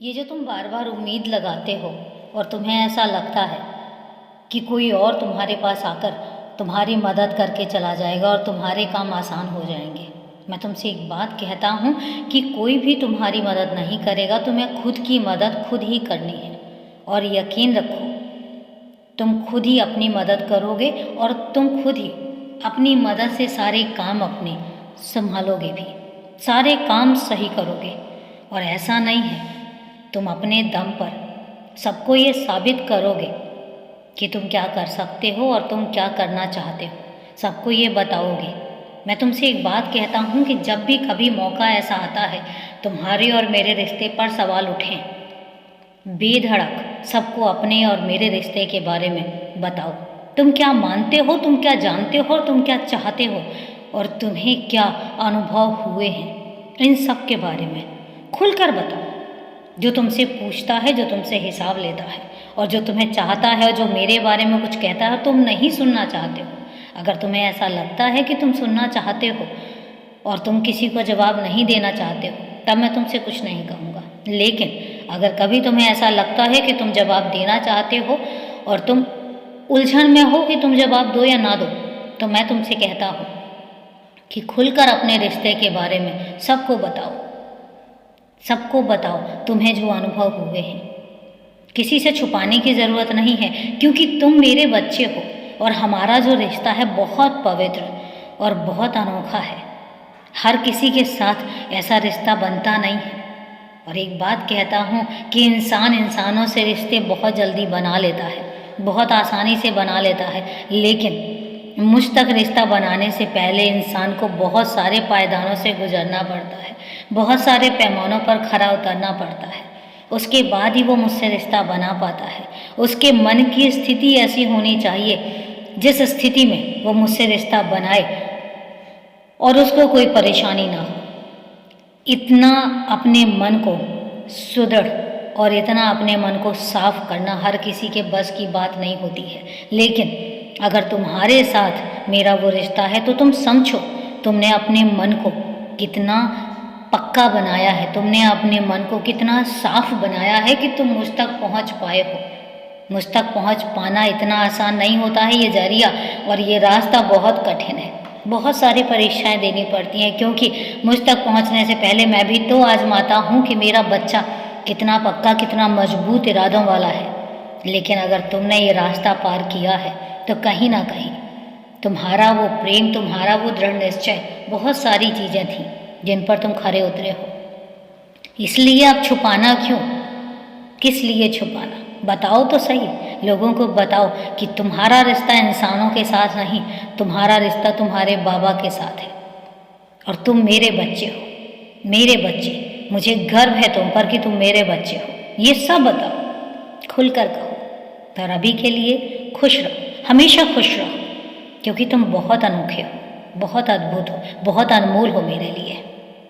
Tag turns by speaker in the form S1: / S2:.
S1: ये जो तुम बार बार उम्मीद लगाते हो और तुम्हें ऐसा लगता है कि कोई और तुम्हारे पास आकर तुम्हारी मदद करके चला जाएगा और तुम्हारे काम आसान हो जाएंगे। मैं तुमसे एक बात कहता हूँ कि कोई भी तुम्हारी मदद नहीं करेगा, तुम्हें खुद की मदद खुद ही करनी है। और यकीन रखो, तुम खुद ही अपनी मदद करोगे और तुम खुद ही अपनी मदद से सारे काम अपने संभालोगे भी, सारे काम सही करोगे। और ऐसा नहीं है, तुम अपने दम पर सबको ये साबित करोगे कि तुम क्या कर सकते हो और तुम क्या करना चाहते हो, सबको ये बताओगे। मैं तुमसे एक बात कहता हूँ कि जब भी कभी मौका ऐसा आता है तुम्हारे और मेरे रिश्ते पर सवाल उठें, बेधड़क सबको अपने और मेरे रिश्ते के बारे में बताओ। तुम क्या मानते हो, तुम क्या जानते हो और तुम क्या चाहते हो और तुम्हें क्या अनुभव हुए हैं, इन सब के बारे में खुलकर बताओ। जो तुमसे पूछता है, जो तुमसे हिसाब लेता है और जो तुम्हें चाहता है और जो मेरे बारे में कुछ कहता है, तुम नहीं सुनना चाहते हो। अगर तुम्हें ऐसा लगता है कि तुम सुनना चाहते हो और तुम किसी को जवाब नहीं देना चाहते हो, तब मैं तुमसे कुछ नहीं कहूँगा। लेकिन अगर कभी तुम्हें ऐसा लगता है कि तुम जवाब देना चाहते हो और तुम उलझन में हो कि तुम जवाब दो या ना दो, तो मैं तुमसे कहता हूँ कि खुलकर अपने रिश्ते के बारे में सबको बताओ, सबको बताओ तुम्हें जो अनुभव हुए हैं। किसी से छुपाने की ज़रूरत नहीं है, क्योंकि तुम मेरे बच्चे हो और हमारा जो रिश्ता है बहुत पवित्र और बहुत अनोखा है। हर किसी के साथ ऐसा रिश्ता बनता नहीं है। और एक बात कहता हूँ कि इंसान इंसानों से रिश्ते बहुत जल्दी बना लेता है, बहुत आसानी से बना लेता है, लेकिन मुझ तक रिश्ता बनाने से पहले इंसान को बहुत सारे पायदानों से गुजरना पड़ता है, बहुत सारे पैमानों पर खरा उतरना पड़ता है। उसके बाद ही वो मुझसे रिश्ता बना पाता है। उसके मन की स्थिति ऐसी होनी चाहिए जिस स्थिति में वो मुझसे रिश्ता बनाए और उसको कोई परेशानी ना हो। इतना अपने मन को सुदृढ़ और इतना अपने मन को साफ करना हर किसी के बस की बात नहीं होती है। लेकिन अगर तुम्हारे साथ मेरा वो रिश्ता है तो तुम समझो, तुमने अपने मन को कितना पक्का बनाया है, तुमने अपने मन को कितना साफ बनाया है कि तुम मुझ तक पहुंच पाए हो। मुझ तक पहुंच पाना इतना आसान नहीं होता है। ये जरिया और ये रास्ता बहुत कठिन है, बहुत सारी परीक्षाएं देनी पड़ती हैं, क्योंकि मुझ तक पहुंचने से पहले मैं भी तो आजमाता हूँ कि मेरा बच्चा कितना पक्का, कितना मजबूत इरादों वाला है। लेकिन अगर तुमने ये रास्ता पार किया है तो कहीं ना कहीं तुम्हारा वो प्रेम, तुम्हारा वो दृढ़ निश्चय, बहुत सारी चीज़ें थीं जिन पर तुम खरे उतरे हो। इसलिए अब छुपाना क्यों, किस लिए छुपाना? बताओ तो सही, लोगों को बताओ कि तुम्हारा रिश्ता इंसानों के साथ नहीं, तुम्हारा रिश्ता तुम्हारे बाबा के साथ है और तुम मेरे बच्चे हो, मेरे बच्चे। मुझे गर्व है तुम पर कि तुम मेरे बच्चे हो। ये सब बताओ, खुलकर कहो। पर अभी के लिए खुश रहो, हमेशा खुश रहो, क्योंकि तुम बहुत अनोखे हो, बहुत अद्भुत हो, बहुत अनमोल हो मेरे लिए।